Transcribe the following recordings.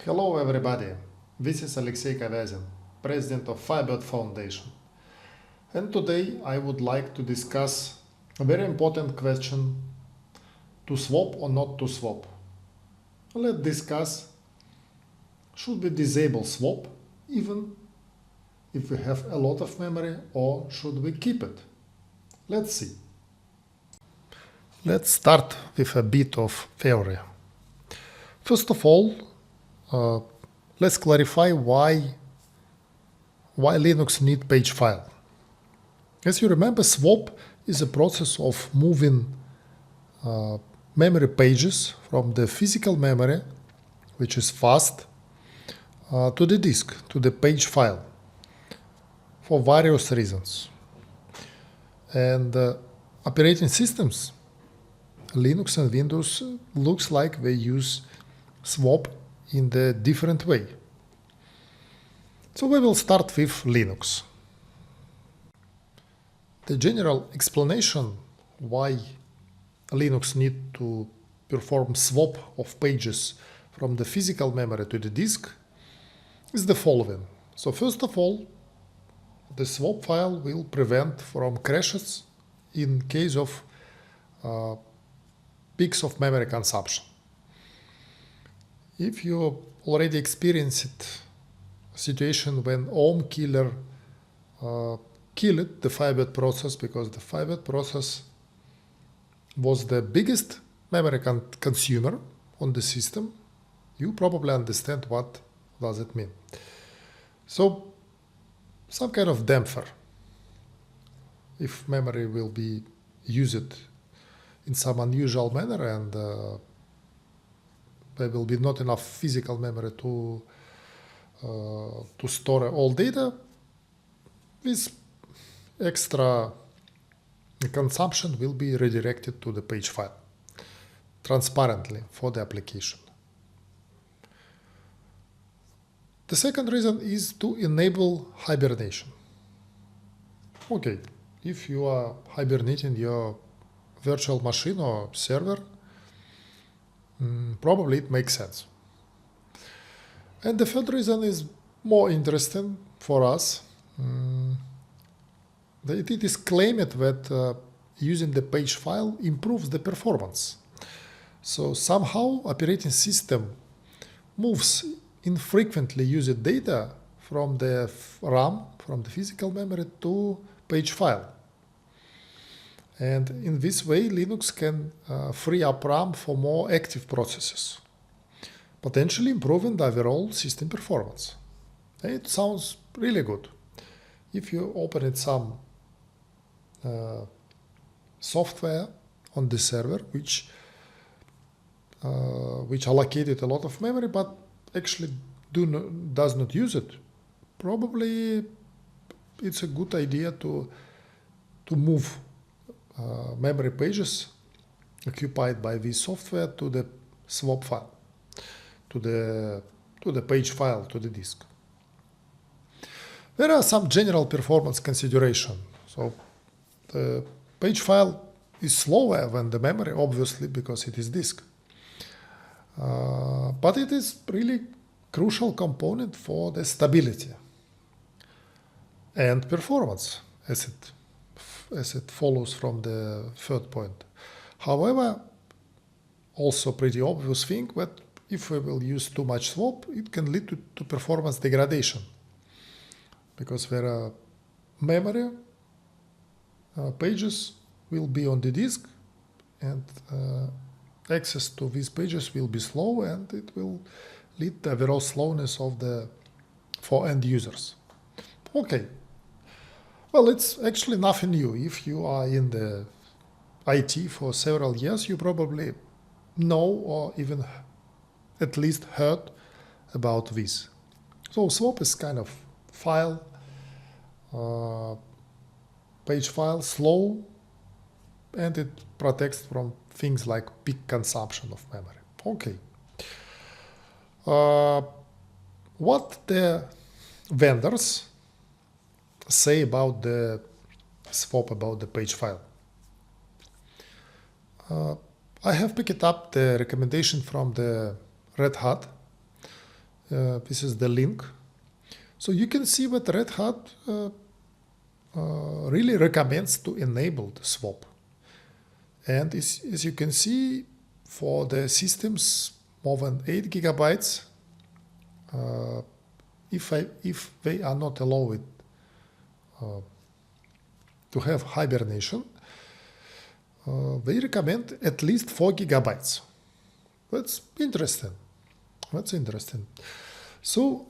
Hello everybody, this is Alexey Kovyazin, President of Firebird Foundation. And today I would like to discuss a very important question: to swap or not to swap. Let's discuss, should we disable swap even if we have a lot of memory, or should we keep it? Let's see. Let's start with a bit of theory. First of all, let's clarify why Linux need page file. As you remember, swap is a process of moving memory pages from the physical memory, which is fast, to the disk, to the page file, for various reasons. And operating systems, Linux and Windows, looks like they use swap in the different way. So we will start with Linux. The general explanation why Linux need to perform swap of pages from the physical memory to the disk is the following. So first of all, the swap file will prevent from crashes in case of peaks of memory consumption. If you already experienced a situation when OM killer killed the Firebird process because the Firebird process was the biggest memory consumer on the system, you probably understand what does it mean. So some kind of damper, if memory will be used in some unusual manner and there will be not enough physical memory to store all data, this extra consumption will be redirected to the page file transparently for the application. The second reason is to enable hibernation. Okay, if you are hibernating your virtual machine or server, probably it makes sense. And the third reason is more interesting for us. It is claimed that using the page file improves the performance. So somehow operating system moves infrequently used data from the RAM, from the physical memory, to page file. And in this way, Linux can free up RAM for more active processes, potentially improving the overall system performance. It sounds really good. If you open some software on the server which allocated a lot of memory but actually does not use it, probably it's a good idea to move memory pages occupied by this software to the swap file, to the page file, to the disk. There are some general performance considerations. So the page file is slower than the memory, obviously, because it is disk. But it is really crucial component for the stability and performance, as it follows from the third point. However, also pretty obvious thing that if we will use too much swap, it can lead to performance degradation, because there are memory pages will be on the disk, and access to these pages will be slow, and it will lead to overall slowness for end users. Okay. Well, it's actually nothing new. If you are in the IT for several years, you probably know or even at least heard about this. So swap is kind of file, page file, slow, and it protects from things like peak consumption of memory. Okay. What the vendors say about the swap, about the page file? I have picked up the recommendation from the Red Hat this is the link. So you can see that Red Hat really recommends to enable the swap. And as you can see, for the systems more than 8 gigabytes, if they are not allowed to have hibernation, they recommend at least 4 gigabytes. That's interesting. That's interesting. So,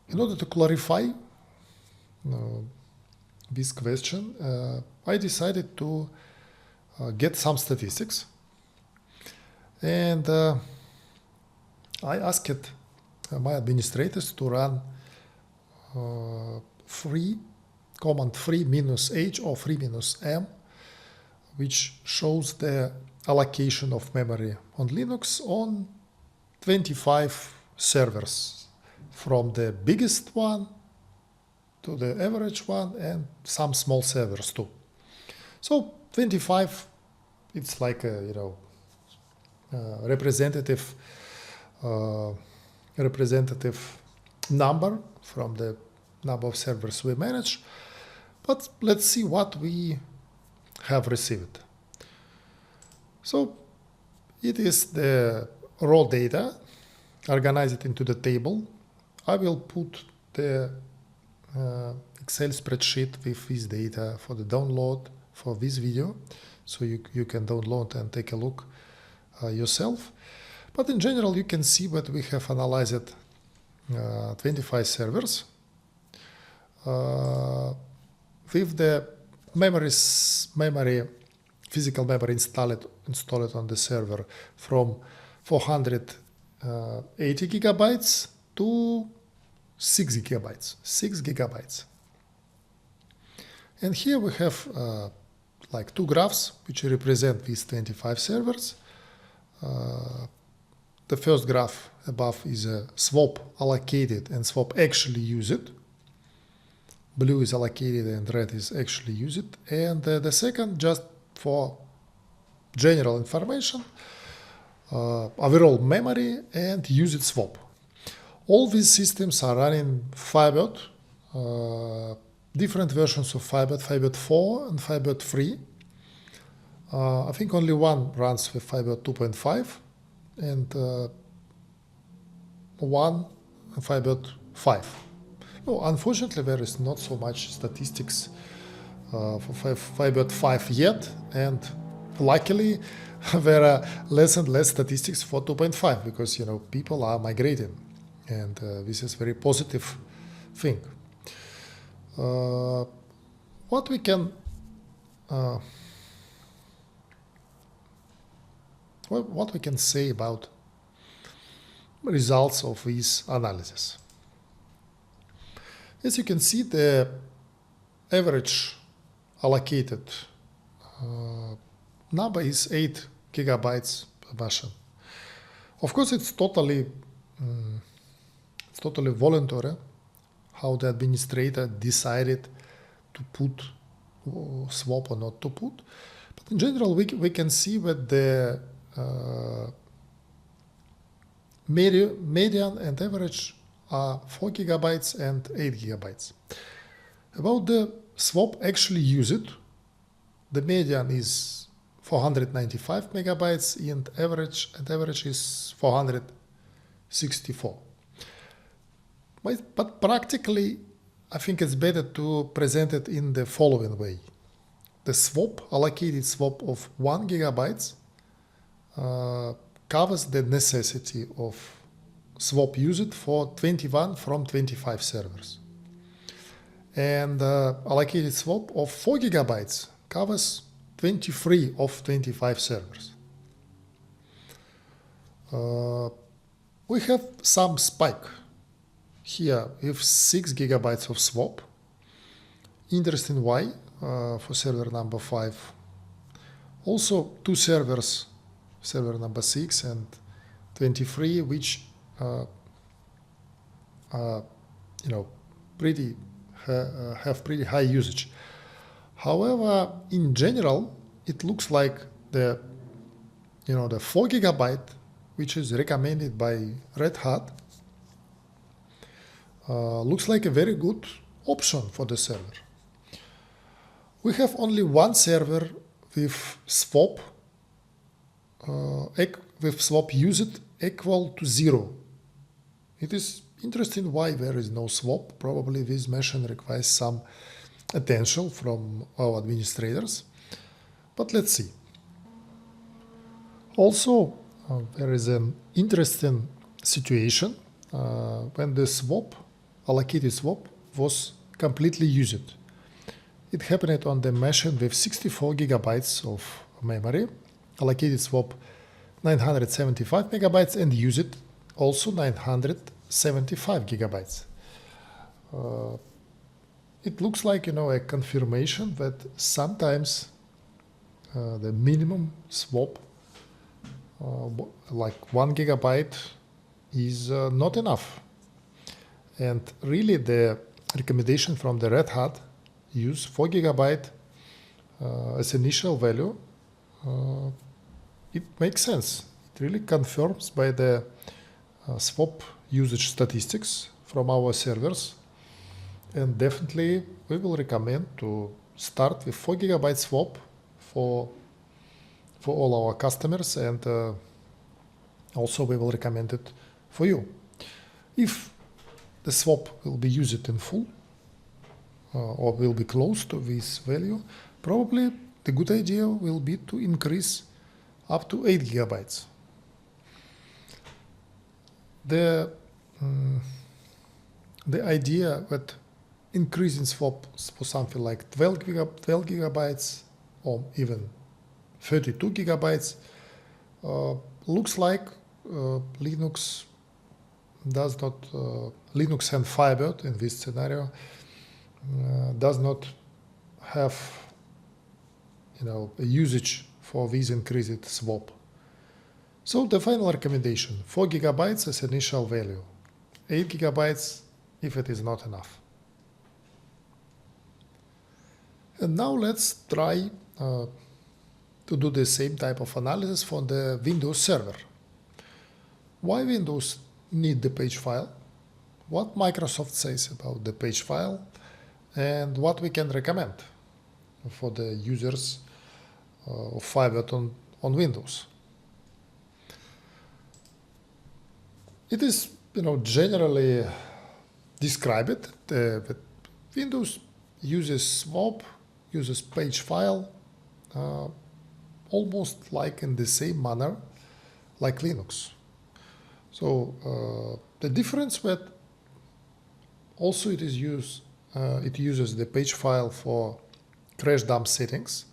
in order to clarify this question, I decided to get some statistics, and I asked my administrators to run command free -h or free -m, which shows the allocation of memory on Linux on 25 servers, from the biggest one to the average one, and some small servers too. So 25, it's like a representative number from the number of servers we manage. But let's see what we have received. So it is the raw data, organized into the table. I will put the Excel spreadsheet with this data for the download for this video, so you can download and take a look yourself. But in general, you can see that we have analyzed 25 servers with the physical memory installed on the server from 480 gigabytes to 6 gigabytes. And here we have like two graphs which represent these 25 servers. The first graph above is a swap allocated and swap actually used. Blue is allocated and red is actually used. And the second, just for general information, overall memory and used swap. All these systems are running Firebird, different versions of Firebird, Firebird 4 and Firebird 3. I think only one runs with Firebird 2.5 and one Firebird 5. No, unfortunately, there is not so much statistics for Firebird 5 yet, and luckily there are less and less statistics for 2.5 because people are migrating, and this is a very positive thing. What we can say about results of this analysis? As you can see, the average allocated number is 8 gigabytes per machine. Of course, it's totally voluntary how the administrator decided to put swap or not to put. But in general, we can see that the median and average are 4 gigabytes and 8 gigabytes. About the swap actually used, the median is 495 megabytes and average is 464. But practically, I think it's better to present it in the following way. The allocated swap of 1 gigabytes covers the necessity of swap used for 21 from 25 servers. And allocated swap of 4 gigabytes covers 23 of 25 servers. We have some spike here with 6 gigabytes of swap. Interesting why for server number 5. Also two servers, server number 6 and 23, which have pretty high usage. However, in general, it looks like the 4 gigabyte, which is recommended by Red Hat, looks like a very good option for the server. We have only one server with swap used equal to 0. It is interesting why there is no swap. Probably this machine requires some attention from our administrators. But let's see. Also, there is an interesting situation when the allocated swap was completely used. It happened on the machine with 64 gigabytes of memory, allocated swap 975 megabytes, and used also 975 gigabytes. It looks like, a confirmation that sometimes the minimum swap, like 1 gigabyte, is not enough. And really the recommendation from the Red Hat use 4 gigabyte as initial value. It makes sense. It really confirms by the swap usage statistics from our servers. And definitely we will recommend to start with 4 gigabyte swap for all our customers, and also we will recommend it for you. If the swap will be used in full or will be close to this value, probably the good idea will be to increase up to 8 gigabytes. The idea that increasing swap for something like 12 gigabytes or even 32 gigabytes looks like Linux does not, Linux and Firebird in this scenario does not have a usage for this increased swap. So the final recommendation, 4 gigabytes as initial value, 8 gigabytes if it is not enough. And now let's try to do the same type of analysis for the Windows server. Why Windows need the page file? What Microsoft says about the page file? And what we can recommend for the users of Firebird on Windows. It is, generally described that Windows uses swap, uses page file almost like in the same manner like Linux. So the difference that also it uses the page file for crash dump settings.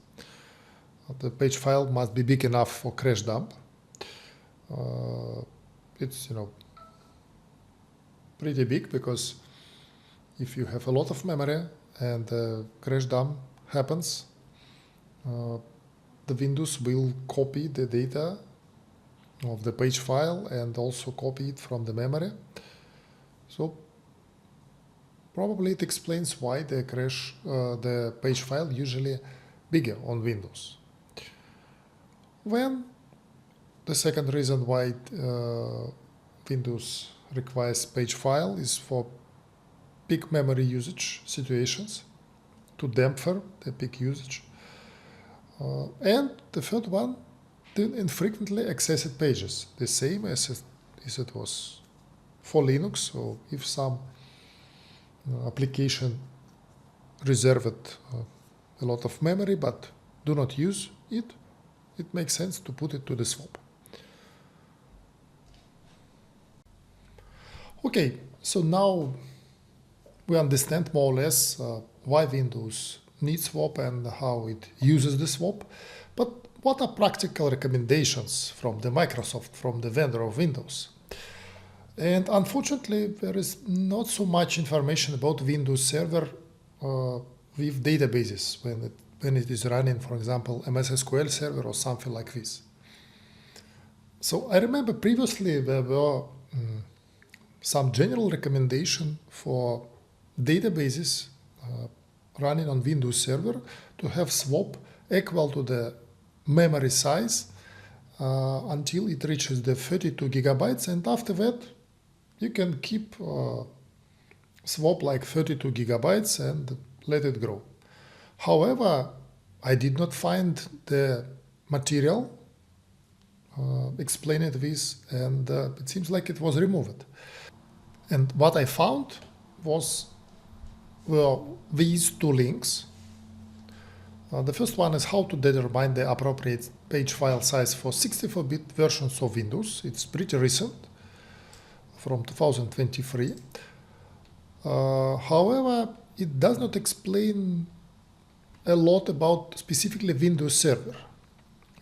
The page file must be big enough for crash dump. It's pretty big, because if you have a lot of memory and crash dump happens, the Windows will copy the data of the page file and also copy it from the memory. So probably it explains why the page file usually bigger on Windows. When the second reason why Windows requires page file is for peak memory usage situations, to dampen the peak usage. And the third one, the infrequently accessed pages, the same as it was for Linux. So if some application reserved a lot of memory but do not use it, it makes sense to put it to the swap. Okay, so now we understand more or less why Windows needs swap and how it uses the swap. But what are practical recommendations from the Microsoft, from the vendor of Windows? And unfortunately, there is not so much information about Windows Server with databases when it is running, for example, MS SQL Server or something like this. So I remember previously there were some general recommendation for databases running on Windows Server to have swap equal to the memory size until it reaches the 32 gigabytes, and after that you can keep swap like 32 gigabytes and let it grow. However, I did not find the material explaining this, and it seems like it was removed. And what I found was, well, these two links. The first one is how to determine the appropriate page file size for 64-bit versions of Windows. It's pretty recent, from 2023. However, it does not explain a lot about specifically Windows Server.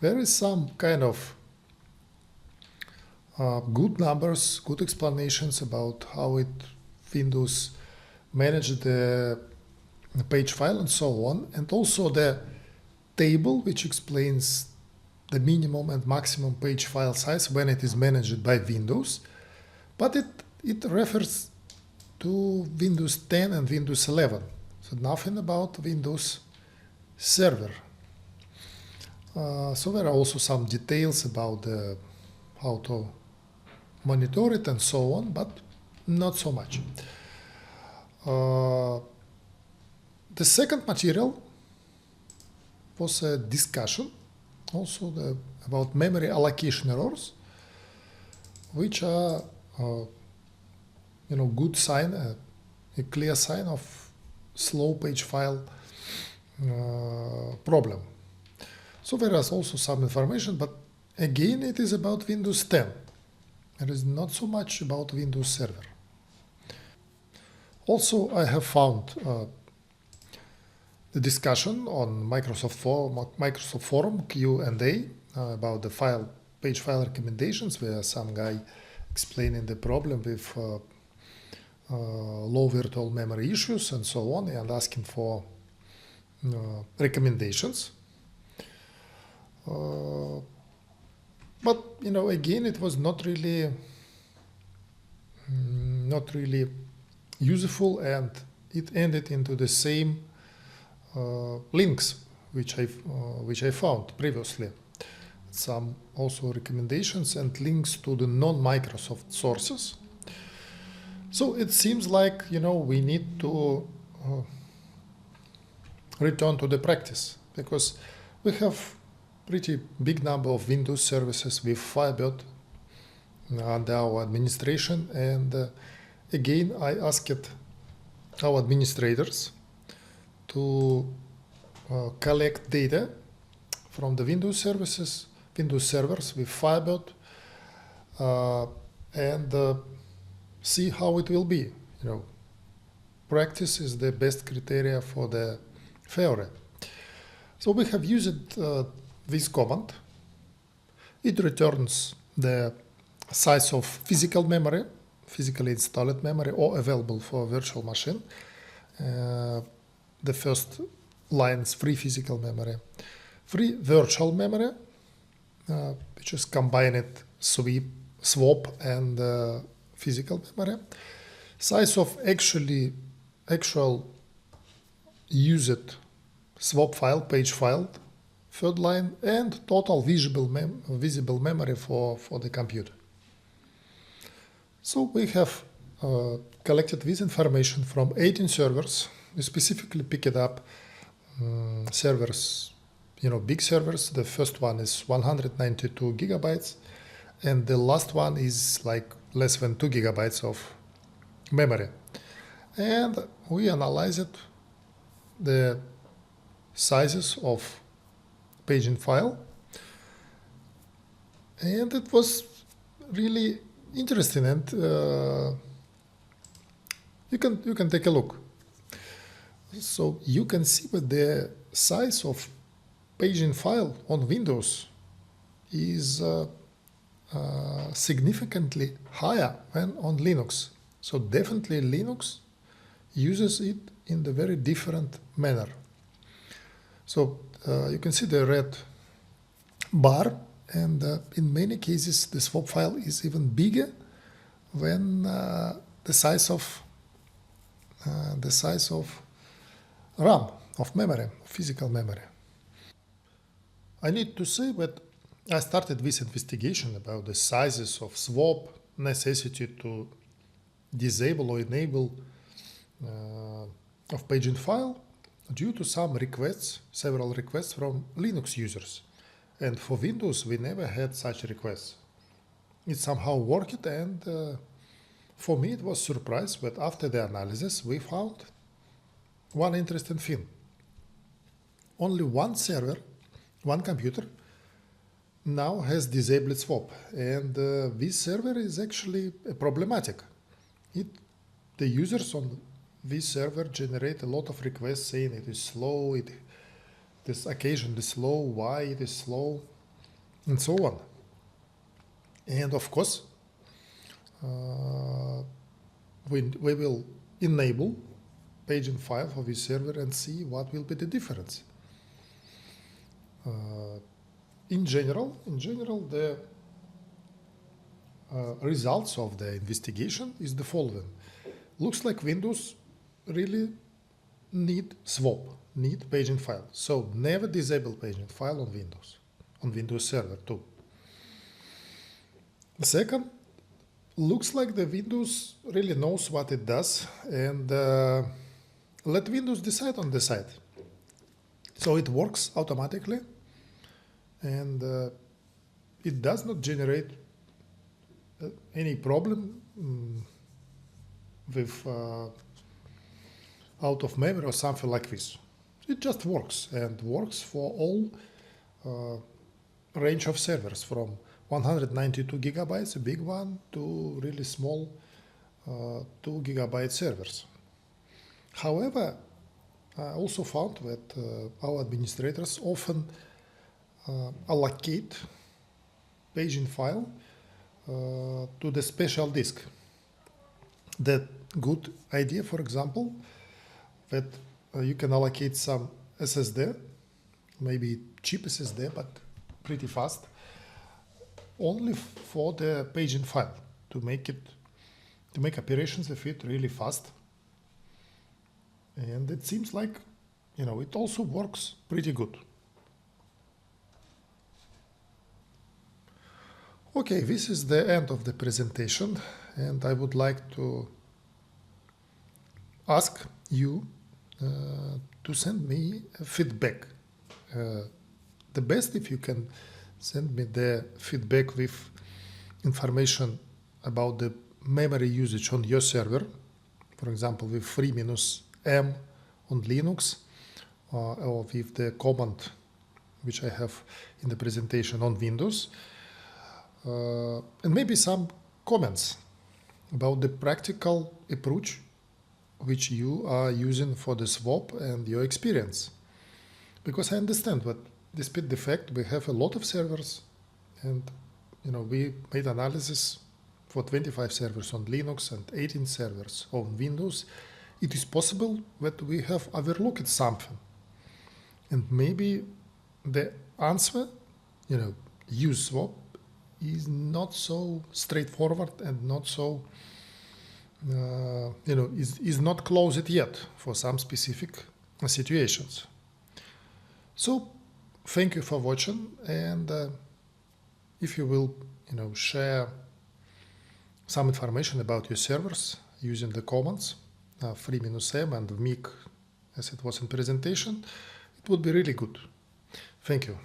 There is some kind of good numbers, good explanations about how Windows managed the page file and so on, and also the table which explains the minimum and maximum page file size when it is managed by Windows, but it refers to Windows 10 and Windows 11, so nothing about Windows Server. So there are also some details about how to monitor it and so on, but not so much. The second material was a discussion also about memory allocation errors, which are good sign, a clear sign of slow page file problem. So there is also some information, but again it is about Windows 10. There is not so much about Windows Server. Also, I have found the discussion on Microsoft Forum Q&A about the page file recommendations, where some guy explaining the problem with low virtual memory issues and so on, and asking for recommendations. But again, it was not really useful, and it ended into the same links which I found previously. Some also recommendations and links to the non-Microsoft sources. So it seems like we need to return to the practice, because we have pretty big number of Windows services with Firebird under our administration, and again I asked our administrators to collect data from the Windows servers with Firebird, and see how it will be. Practice is the best criteria for the failure. So we have used this command. It returns the size of physical memory, physically installed memory, or available for a virtual machine. The first line is free physical memory. Free virtual memory, which is combined swap and physical memory. Size of actual used swap file, page file, third line, and total visible memory for the computer. So we have collected this information from 18 servers. We specifically picked up servers, big servers. The first one is 192 gigabytes, and the last one is like less than 2 gigabytes of memory. And we analyzed the sizes of paging file, and it was really interesting, and you can take a look. So you can see that the size of paging file on Windows is significantly higher than on Linux. So definitely Linux uses it in a very different manner. So you can see the red bar, and in many cases the swap file is even bigger than the size of RAM, of memory, physical memory. I need to say that I started this investigation about the sizes of swap, necessity to disable or enable of paging file due to some requests, several requests from Linux users. And for Windows, we never had such requests. It somehow worked, and for me it was a surprise, but after the analysis we found one interesting thing. Only one server, one computer, now has disabled swap, and this server is actually problematic. The users on this server generate a lot of requests saying it is slow, it is occasionally slow, why it is slow, and so on. And of course, we will enable paging file for this server and see what will be the difference. In general, the results of the investigation is the following. Looks like Windows really need swap, need paging file. So never disable paging file on Windows Server 2. Second, looks like the Windows really knows what it does, and let Windows decide on the site. So it works automatically, and it does not generate any problem with out of memory or something like this. It just works, and works for all range of servers, from 192 gigabytes, a big one, to really small 2 gigabyte servers. However, I also found that our administrators often allocate paging file to the special disk. That good idea, for example, that you can allocate some SSD, maybe cheap SSD, but pretty fast, only for the paging file, to make operations with it really fast. And it seems like, it also works pretty good. Okay, this is the end of the presentation, and I would like to ask you to send me feedback. The best if you can send me the feedback with information about the memory usage on your server, for example with 3-m on Linux, or with the command which I have in the presentation on Windows, and maybe some comments about the practical approach which you are using for the swap and your experience. Because I understand that despite the fact we have a lot of servers, and we made analysis for 25 servers on Linux and 18 servers on Windows, it is possible that we have overlooked something. And maybe the answer, use swap, is not so straightforward and not so, is not closed yet for some specific situations. So thank you for watching, and if you will, share some information about your servers using the commands 3-m and mic as it was in presentation, it would be really good. Thank you.